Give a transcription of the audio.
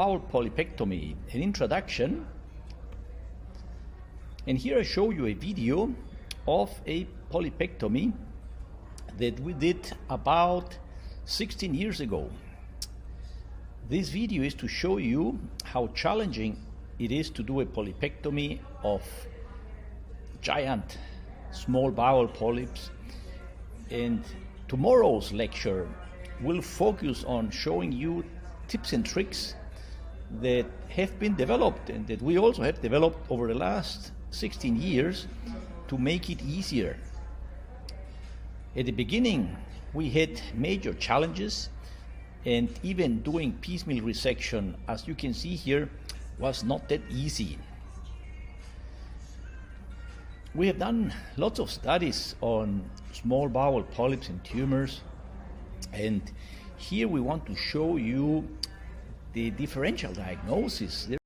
Bowel polypectomy, an introduction. And here I show you a video of a polypectomy that we did about 16 years ago. This video is to show you how challenging it is to do a polypectomy of giant small bowel polyps. And tomorrow's lecture will focus on showing you tips and tricks that have been developed and that we also have developed over the last 16 years to make it easier. At the beginning, we had major challenges, and even doing piecemeal resection, as you can see here, was not that easy. We have done lots of studies on small bowel polyps and tumors, and here we want to show you the differential diagnosis.